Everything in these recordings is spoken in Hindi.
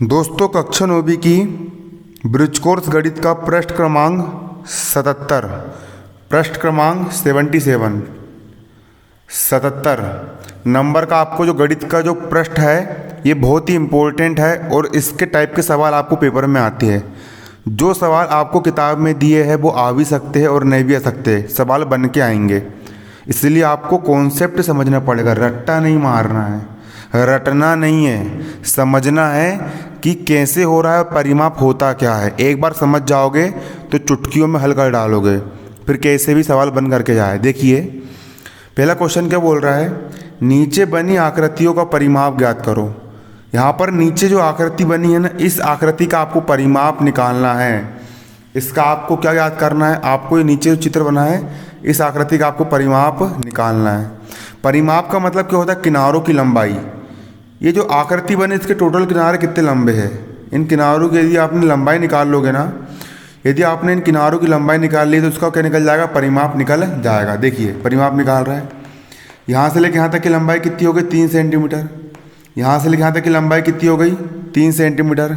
दोस्तों कक्षा 9वीं की ब्रिज कोर्स गणित का पृष्ठ क्रमांक 77, पृष्ठ क्रमांक 77 नंबर का आपको जो गणित का जो पृष्ठ है ये बहुत ही इम्पोर्टेंट है और इसके टाइप के सवाल आपको पेपर में आते हैं। जो सवाल आपको किताब में दिए हैं वो आ भी सकते हैं और नहीं भी आ सकते, सवाल बन के आएंगे। इसलिए आपको कॉन्सेप्ट समझना पड़ेगा, रट्टा नहीं मारना है, रटना नहीं है, समझना है कि कैसे हो रहा है, परिमाप होता क्या है। एक बार समझ जाओगे तो चुटकियों में हल कर डालोगे, फिर कैसे भी सवाल बन करके जाए। देखिए पहला क्वेश्चन क्या बोल रहा है, नीचे बनी आकृतियों का परिमाप ज्ञात करो। यहाँ पर नीचे जो आकृति बनी है ना, इस आकृति का आपको परिमाप निकालना है। इसका आपको क्या याद करना है, आपको ये नीचे जो चित्र बना है इस आकृति का आपको परिमाप निकालना है। परिमाप का मतलब क्या होता है, किनारों की लंबाई। ये जो आकृति बने इसके टोटल किनारे कितने लंबे हैं, इन किनारों की यदि आपने लंबाई निकाल लोगे ना, यदि आपने इन किनारों की लंबाई निकाल ली तो उसका क्या निकल जाएगा, परिमाप निकल जाएगा। देखिए परिमाप निकाल रहा है, यहाँ से लेकर यहाँ तक की लंबाई कितनी हो गई, 3 सेंटीमीटर। यहाँ से लेकर यहाँ तक की लंबाई कितनी हो गई, 3 सेंटीमीटर।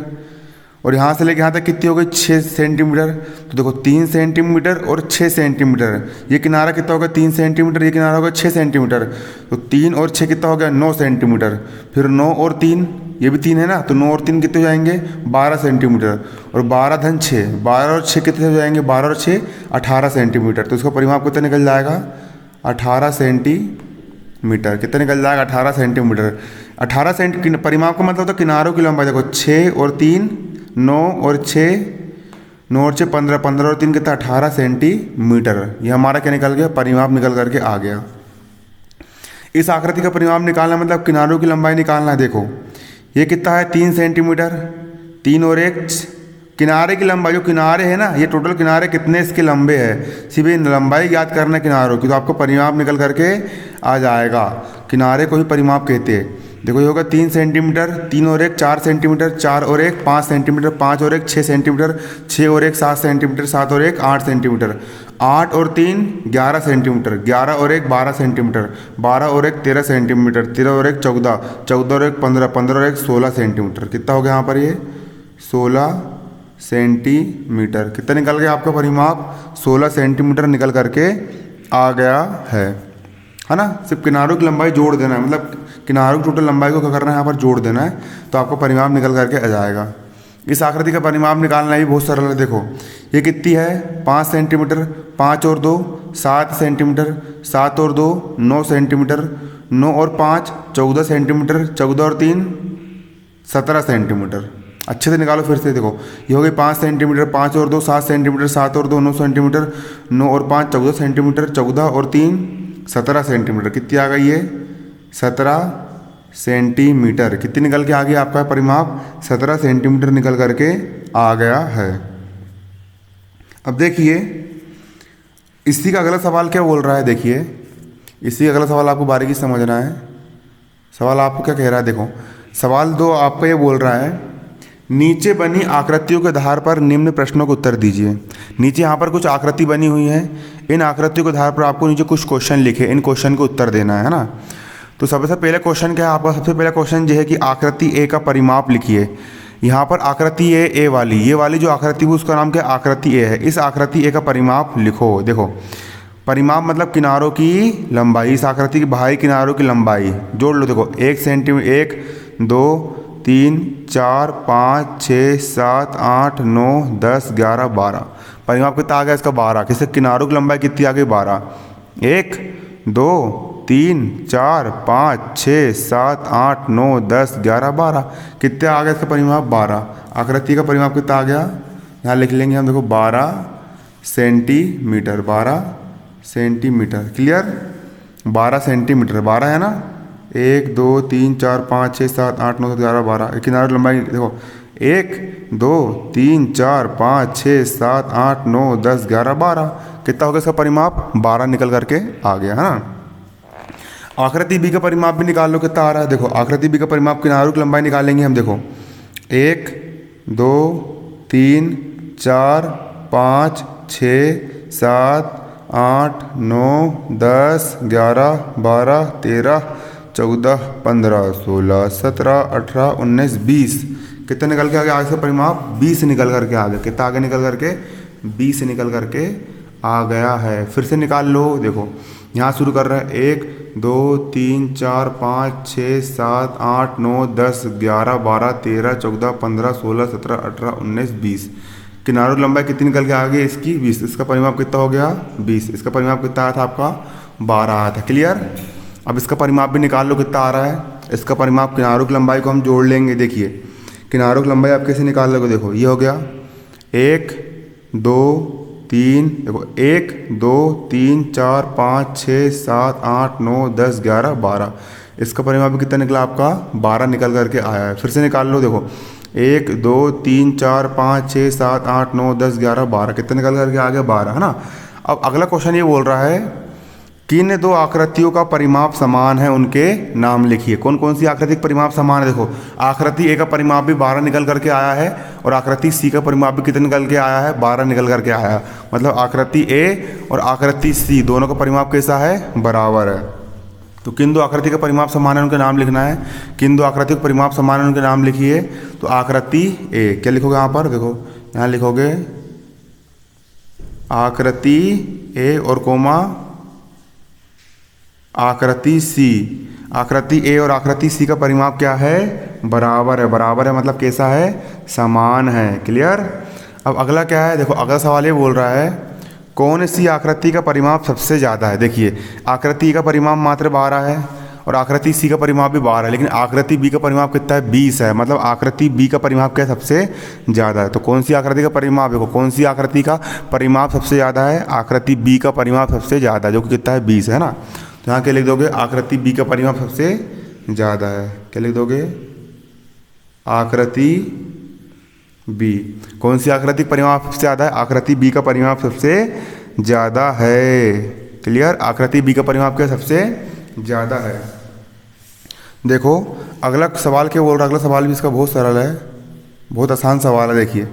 और यहाँ से लेकर यहाँ तक कितनी हो गई, 6 सेंटीमीटर। तो देखो 3 सेंटीमीटर और 6 सेंटीमीटर, ये किनारा कितना होगा, 3 सेंटीमीटर, ये किनारा होगा 6 सेंटीमीटर। तो 3 और 6 कितना हो गया, 9 सेंटीमीटर। फिर 9 और 3, ये भी 3 है ना, तो 9 और 3 कितने हो जाएंगे, 12 सेंटीमीटर। और 12 धन 6, 12 और 6 कितने हो जाएंगे, 12 और 6 18 सेंटीमीटर। तो इसका परिमाप कितना निकल जाएगा, 18 सेंटीमीटर। कितना निकल जाएगा, 18 सेंटीमीटर। 18 सेंटी परिमाप का मतलब होता है किनारों की लंबाई। देखो 6 और 3 9 और 6, 9 और 6 15, 15 और 3 कितना, 18 सेंटीमीटर। ये हमारा क्या निकल गया, परिमाप निकल करके आ गया। इस आकृति का परिमाप निकालना मतलब किनारों की लंबाई निकालना है। देखो ये कितना है, 3 सेंटीमीटर, 3 और 1 किनारे की लंबाई, जो किनारे है ना, ये टोटल किनारे कितने इसके लंबे हैं, सिर्फ लंबाई याद करना है किनारों की, तो आपको परिमाप निकल करके आ जाएगा। किनारे को ही परिमाप कहते हैं। देखो ये होगा 3 सेंटीमीटर, 3 और 1 4 सेंटीमीटर, 4 और 1 5 सेंटीमीटर, 5 और 1 6 सेंटीमीटर, 6 और 1 7 सेंटीमीटर, 7 और 1 8 सेंटीमीटर, 8 और 3 11 सेंटीमीटर, 11 और 1 12 सेंटीमीटर, 12 और 1 13 सेंटीमीटर, 13 और 1 14, 14 और 1 15, 15 और 1 16 सेंटीमीटर। कितना हो गया यहाँ पर, ये 16 सेंटीमीटर। कितना निकल गया आपका परिमाप, 16 सेंटीमीटर निकल करके आ गया है ना। सिर्फ किनारों की लंबाई जोड़ देना है, मतलब किनारों की टोटल लंबाई को क्या करना है, यहाँ पर जोड़ देना है, तो आपको परिमाप निकल करके आ जाएगा। इस आकृति का परिमाप निकालना भी बहुत सरल है। देखो ये कितनी है, 5 सेंटीमीटर, 5 और 2 7 सेंटीमीटर, 7 और 2 9 सेंटीमीटर, 9 और 5 14 सेंटीमीटर, 14 और 3 17 सेंटीमीटर। अच्छे से निकालो फिर से। देखो ये हो गई 5 सेंटीमीटर, 5 और 2 7 सेंटीमीटर, 7 और 2 9 सेंटीमीटर, 9 और 5 14 सेंटीमीटर, 14 और 3 17 सेंटीमीटर। कितनी आ गई है, 17 सेंटीमीटर। कितनी निकल के आ गई आपका परिमाप, 17 सेंटीमीटर निकल करके आ गया है। अब देखिए इसी का अगला सवाल क्या बोल रहा है। देखिए इसी का अगला सवाल आपको बारीकी समझना है। सवाल आपको क्या कह रहा है, देखो सवाल 2 आपका ये बोल रहा है, नीचे बनी आकृतियों के आधार पर निम्न प्रश्नों को उत्तर दीजिए। नीचे यहाँ पर कुछ आकृति बनी हुई है, इन आकृतियों के आधार पर आपको नीचे कुछ क्वेश्चन लिखे, इन क्वेश्चन को उत्तर देना है ना। तो सबसे पहले क्वेश्चन क्या है आपका, सबसे पहला क्वेश्चन ये है कि आकृति ए का परिमाप लिखिए। यहाँ पर आकृति ए वाली, ये वाली जो आकृति है उसका नाम क्या, आकृति ए है। इस आकृति ए का परिमाप लिखो। देखो परिमाप मतलब किनारों की लंबाई, इस आकृति के बाहरी किनारों की लंबाई जोड़ लो। देखो 1 सेंटीमीटर, 1 2 3 4 5 6 7 8 9 10 11 12। परिमाप कितना आ गया इसका, 12। किससे, किनारों की लंबाई कितनी आ गई, 12। 1 2 3 4 5 6 7 8 9 10 11 12। कितने आ गया इसका परिमाप, 12। आकृति का परिमाप कितना आ गया, यहाँ लिख लेंगे हम। देखो 12 सेंटीमीटर, 12 सेंटीमीटर। क्लियर, 12 सेंटीमीटर, 12 है ना। 1 2 3 4 5 6 7 8 9 10 11 12। किनारों की लंबाई देखो 1 2 3 4 5 6 7 8 9 10 11 12। कितना हो गया इसका परिमाप, 12 निकल करके आ गया है ना। आकृति बी का परिमाप भी निकाल लो, कितना आ रहा है। देखो आकृति बी का परिमाप, किनारों की लंबाई निकालेंगे हम। देखो 1 2 3 4 5 6 7 8 9 10 11 12 13 14 15 16 17 18 19 20। कितना निकल के आ गया आगे से परिमाप, 20 निकल करके आ गया। कितना आगे निकल करके, 20 निकल करके आ गया है। फिर से निकाल लो, देखो यहाँ शुरू कर रहे हैं 1 2 3 4 5 6 7 8 9 10 11 12 13 14 15 16 17 18 19 20। किनारों की लंबाई कितनी निकल के आ गई इसकी, 20। इसका परिमाप कितना हो गया, 20। इसका परिमाप कितना आया था आपका, 12 आया था। क्लियर। अब इसका परिमाप भी निकाल लो कितना आ रहा है। इसका परिमाप किनारों की लंबाई को हम जोड़ लेंगे। देखिए किनारों की लंबाई आप कैसे निकाल लोगे, देखो ये हो गया 1 2 3, देखो 1 2 3 4 5 6 7 8 9 10 11 12। इसका परिमाप कितना निकला आपका, 12 निकल करके आया है। फिर से निकाल लो, देखो 1 2 3 4 5 6 7 8 9 10 11 12। कितना निकल करके आ गया, 12, है ना। अब अगला क्वेश्चन ये बोल रहा है किन दो आकृतियों का परिमाप समान है, उनके नाम लिखिए। कौन कौन सी आकृति का परिमाप समान है। देखो आकृति ए का परिमाप भी 12 निकल करके आया है और आकृति सी का परिमाप भी कितना निकल के आया है, 12 निकल करके आया है। मतलब आकृति ए और आकृति सी दोनों का परिमाप कैसा है, बराबर है। तो किन दो आकृति का परिमाप समान है उनके नाम लिखना है। किन दो आकृति का परिमाप समान है उनके नाम लिखिए। तो आकृति ए, क्या लिखोगे यहाँ पर, देखो यहाँ लिखोगे आकृति ए और कोमा आकृति सी। आकृति ए और आकृति सी का परिमाप क्या है, बराबर है। बराबर है मतलब कैसा है, समान है। क्लियर। अब अगला क्या है, देखो अगला सवाल ये बोल रहा है कौन सी आकृति का परिमाप सबसे ज़्यादा है। देखिए आकृति ए का परिमाप मात्र 12 है और आकृति सी का परिमाप भी 12 है, लेकिन आकृति बी का परिमाप कितना है, 20 है। मतलब आकृति बी का परिमाप क्या सबसे ज़्यादा है। तो कौन सी आकृति का परिमाप, देखो कौन सी आकृति का परिमाप सबसे ज़्यादा है, आकृति बी का परिमाप सबसे ज़्यादा है, जो कि कितना है, 20 है ना। तो यहाँ क्या लिख दोगे, आकृति बी का परिमाप सबसे ज़्यादा है। क्या लिख दोगे, आकृति बी। कौन सी आकृति का परिमाप सबसे ज़्यादा है, आकृति बी का परिमाप सबसे ज़्यादा है। क्लियर। आकृति बी का परिमाप क्या सबसे ज़्यादा है। देखो अगला सवाल क्या बोल रहा है, अगला सवाल भी इसका बहुत सरल है, बहुत आसान सवाल है। देखिए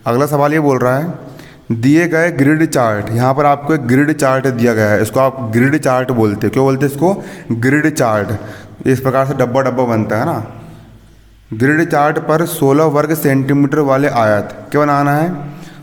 अगला सवाल ये बोल रहा है दिए गए ग्रिड चार्ट, यहाँ पर आपको एक ग्रिड चार्ट दिया गया है, इसको आप ग्रिड चार्ट बोलते हैं। क्यों बोलते हैं इसको, ग्रिड चार्ट। इस प्रकार से डब्बा डब्बा बनता है ना। ग्रिड चार्ट पर 16 वर्ग सेंटीमीटर वाले आयत क्या बनाना है,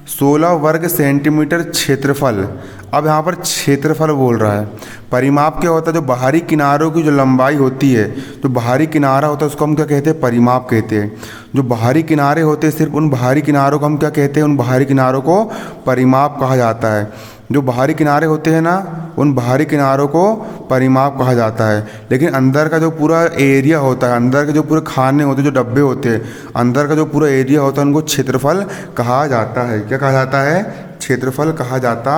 16 वर्ग सेंटीमीटर क्षेत्रफल। अब यहाँ पर क्षेत्रफल बोल रहा है। परिमाप क्या होता है, जो बाहरी किनारों की जो लंबाई होती है, जो बाहरी किनारा होता है उसको हम क्या कहते हैं, परिमाप कहते हैं। जो बाहरी किनारे होते हैं सिर्फ उन बाहरी किनारों को हम क्या कहते हैं, उन बाहरी किनारों को परिमाप कहा जाता है। जो बाहरी किनारे होते हैं ना, उन बाहरी किनारों को परिमाप कहा जाता है। लेकिन अंदर का जो पूरा एरिया होता है, अंदर के जो पूरे खाने होते हैं, जो डब्बे होते हैं, अंदर का जो पूरा एरिया होता है, उनको क्षेत्रफल कहा जाता है। क्या कहा जाता है, क्षेत्रफल कहा जाता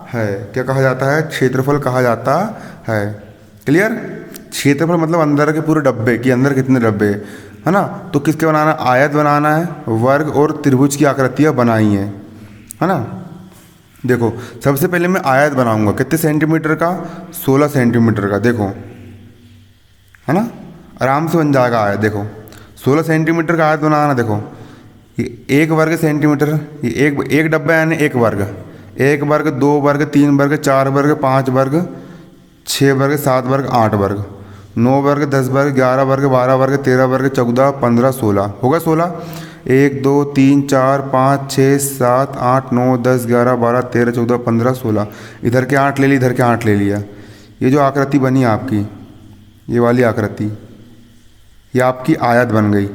है। क्या कहा जाता है, क्षेत्रफल कहा जाता है। क्लियर। क्षेत्रफल मतलब अंदर के पूरे डब्बे कि अंदर कितने डब्बे है ना। तो किसके बनाना, आयत बनाना है, वर्ग और त्रिभुज की आकृतियाँ बनाई हैं, है ना। देखो सबसे पहले मैं आयत बनाऊंगा, कितने सेंटीमीटर का, 16 सेंटीमीटर का। देखो है ना, आराम से बन जाएगा आयत। देखो 16 सेंटीमीटर का आयत बनाना। देखो ये 1 वर्ग सेंटीमीटर, ये एक डब्बा यानी 1 वर्ग, 1 वर्ग 2 वर्ग 3 वर्ग 4 वर्ग 5 वर्ग 6 वर्ग 7 वर्ग 8 वर्ग 9 वर्ग 10 वर्ग 11 वर्ग 12 वर्ग 13 वर्ग 14 15 16 होगा 16। 1 2 3 4 5 6 7 8 9 10 11 12 13 14 15 16। इधर के 8 ले ली, इधर के 8 ले लिया। ये जो आकृति बनी आपकी, ये वाली आकृति, ये आपकी आयत बन गई।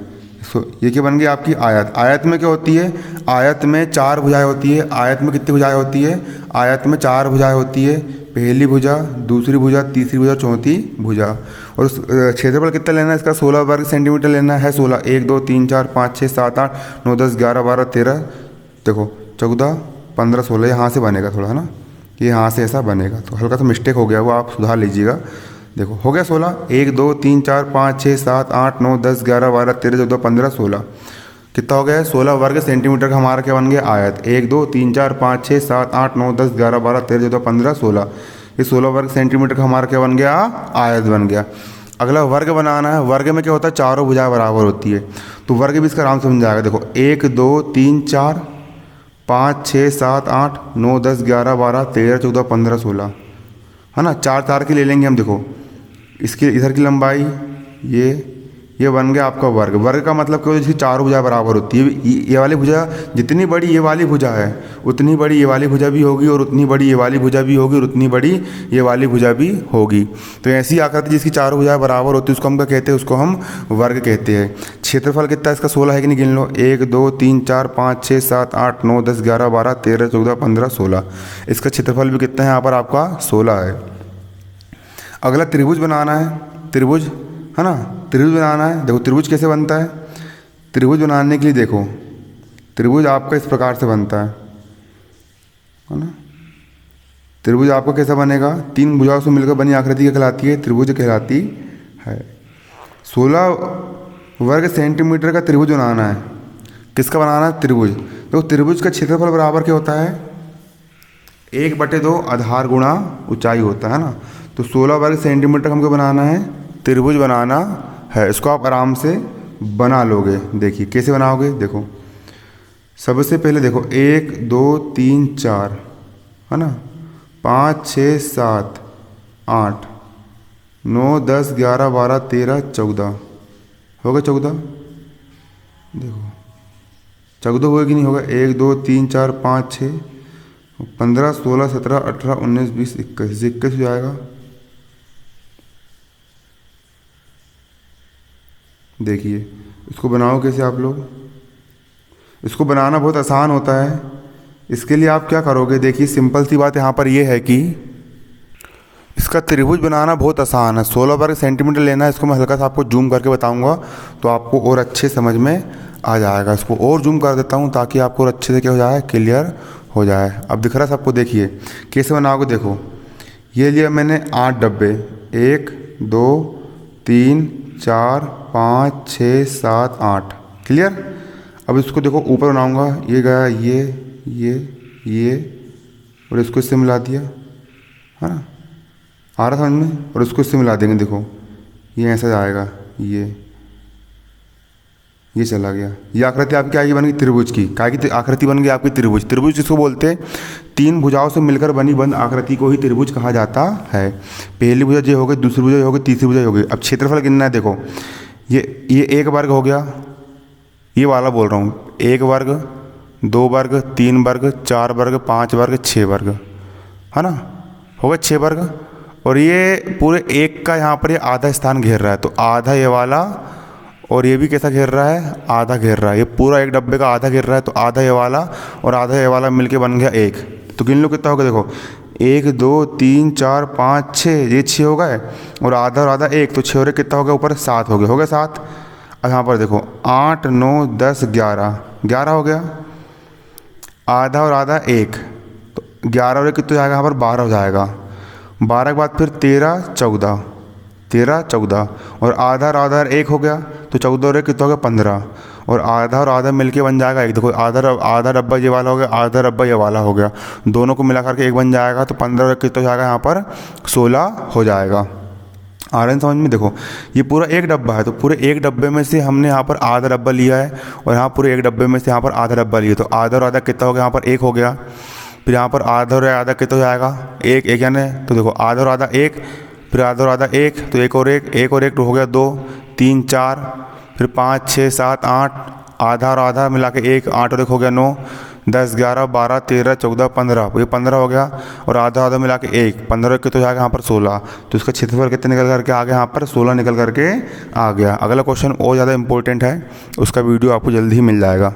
ये क्या बन गई, आपकी आयत। आयत में क्या होती है, आयत में 4 भुजाएं होती है। आयत में कितनी भुजाएं होती है, आयत में 4 भुजाएं होती है। पहली भुजा, दूसरी भुजा, तीसरी भुजा, चौथी भुजा। और क्षेत्रफल कितना लेना है इसका, 16 वर्ग सेंटीमीटर लेना है। 16 1 2 3 4 5 6 7 8 9 10 11 12 13, देखो 14 15 16। यहाँ से बनेगा थोड़ा, है ना, ये यहाँ से ऐसा बनेगा। तो हल्का सा मिस्टेक हो गया, वो आप सुधार लीजिएगा। देखो हो गया 16। 1 2 3 4 5 6 7 8 9 10 11 12 13 14 15 16। कितना हो गया, 16 वर्ग सेंटीमीटर का हमारा क्या बन गया, आयत। 1 2 3 4 5 6 7 8 9 10 11 12 13 14 15 16। ये 16 वर्ग सेंटीमीटर का हमारा क्या बन गया, आयत बन गया। अगला वर्ग बनाना है। वर्ग में क्या होता है, चारों भुजाएं बराबर होती है। तो वर्ग भी इसका आराम समझ जाएगा। देखो 1 2 3 4 5 6 7 8 9 10 11 12 13 14 15 16, है ना। 4 4 की ले लेंगे हम। देखो इसके इधर की लंबाई ये, ये बन गया आपका वर्ग। वर्ग का मतलब क्या, जिसकी चारों भुजा बराबर होती है। ये वाली भुजा जितनी बड़ी ये वाली भुजा है उतनी बड़ी ये वाली भुजा भी होगी, और उतनी बड़ी ये वाली भुजा भी होगी, और उतनी बड़ी ये वाली भुजा भी होगी। तो ऐसी आकृति जिसकी चारों भुजाएं बराबर होती है उसको हम क्या कहते हैं, उसको हम वर्ग कहते हैं। क्षेत्रफल कितना है इसका, 16 है कि नहीं, गिन लो। 1 2 3 4 5 6 7 8 9 10 11 12 13 14 15 16। इसका क्षेत्रफल भी कितना है यहाँ पर आपका, 16 है। अगला त्रिभुज बनाना है, त्रिभुज है ना, त्रिभुज बनाना है। देखो त्रिभुज कैसे बनता है, त्रिभुज बनाने के लिए देखो त्रिभुज आपका इस प्रकार से बनता है ना। त्रिभुज आपका कैसा बनेगा, 3 भुजाओं से मिलकर बनी आकृति क्या कहलाती है, त्रिभुज कहलाती है। 16 वर्ग सेंटीमीटर का त्रिभुज बनाना है। किसका बनाना है, त्रिभुज। तो त्रिभुज का क्षेत्रफल बराबर क्या होता है, 1/2 आधार गुणा ऊंचाई होता है ना। तो 16 वर्ग सेंटीमीटर हमको बनाना है, त्रिभुज बनाना है। इसको आप आराम से बना लोगे। देखिए कैसे बनाओगे, देखो सबसे पहले देखो 1 2 3 4 है ना, 5 6 7 8 9 10 11 12 13 14 हो गया 14। देखो 14 होगा कि नहीं होगा, 1 2 3 4 5 6 15 16 17 18 19 20 21 21 हो जाएगा। देखिए इसको बनाओ कैसे आप लोग। इसको बनाना बहुत आसान होता है। इसके लिए आप क्या करोगे, देखिए सिंपल सी बात यहाँ पर ये है कि इसका त्रिभुज बनाना बहुत आसान है। 16 वर्ग सेंटीमीटर लेना है। इसको मैं हल्का सा आपको जूम करके बताऊंगा तो आपको और अच्छे समझ में आ जाएगा। इसको और जूम कर देता हूँ ताकि आपको और अच्छे से क्या हो जाए, क्लियर हो जाए। अब दिख रहा है सबको, देखिए कैसे बनाओगे। देखो ये लिया मैंने 8 डब्बे, 1 2 3 4 5 6 7 8, क्लियर। अब इसको देखो ऊपर बनाऊंगा, ये गया ये और इसको इससे मिला दिया, है ना, आ रहा समझ में। और इसको इससे मिला देंगे, देखो ये ऐसा जाएगा, ये चला गया। ये आकृति आपकी आएगी बन गई त्रिभुज की। काय की आकृति बन गई आपकी त्रिभुज। त्रिभुज जिसको बोलते हैं 3 भुजाओं से मिलकर बनी बंद आकृति को ही त्रिभुज कहा जाता है। पहली भुजा ये हो गई, दूसरी भुजा हो गई, तीसरी भुजा हो गई। अब क्षेत्रफल गिनना है। देखो ये 1 वर्ग हो गया, ये वाला बोल रहा हूँ। 1 वर्ग 2 वर्ग 3 वर्ग 4 वर्ग 5 वर्ग 6 वर्ग, है ना, हो गए 6 वर्ग। और ये पूरे 1 का यहाँ पर ये आधा स्थान घेर रहा है, तो आधा ये वाला, और ये भी कैसा घेर रहा है, आधा घेर रहा है। ये पूरा 1 डब्बे का आधा घेर रहा है, तो आधा ये वाला और आधा ये वाला मिलके बन गया 1। तो गिन लो कितना होगा, देखो 1 2 3 4 5 6, ये 6 हो गए, और आधा 1, तो 6 और 1 कितना हो गया, ऊपर 7 हो गया, 7। अब यहाँ पर देखो 8 9 10 11 हो गया, आधा और आधा 1, तो 11 और 1 कितना जाएगा, यहाँ पर 12 हो जाएगा। 12 के बाद फिर 13 14 और आधा 1 हो गया, तो 14 और 1 कितना हो गया, 15। और आधा मिलके बन जाएगा 1। देखो आधा डब्बा ये वाला हो गया, आधा डब्बा ये वाला हो गया, दोनों को मिला करके 1 बन जाएगा। तो 15 और 1 कितना हो जाएगा, यहाँ पर 16 हो जाएगा। आ रहे हैं समझ में। देखो ये पूरा 1 डब्बा है, तो पूरे 1 डब्बे में से हमने यहाँ पर आधा डब्बा लिया है, और यहाँ पूरे 1 डब्बे में से यहाँ पर आधा डब्बा लिया। तो आधा और आधा कितना हो गया, यहाँ पर 1 हो गया। फिर यहाँ पर आधा और आधा कितना हो जाएगा, 1 यानी, तो देखो आधा और आधा 1, फिर आधा और आधा 1, तो 1 और 1 तो हो गया 2 3 4, फिर 5 6 7 8, आधा और आधा मिला के 1, 8 और 1 हो गया 9 10 11 12 13 14 15, ये 15 हो गया। और आधा मिला के 1, 15 के तो जाएगा यहाँ पर 16। तो इसका क्षेत्रफल कितने निकल करके आ गया, यहाँ पर 16 निकल करके आ गया। अगला क्वेश्चन और ज़्यादा इंपॉर्टेंट है, उसका वीडियो आपको जल्दी ही मिल जाएगा।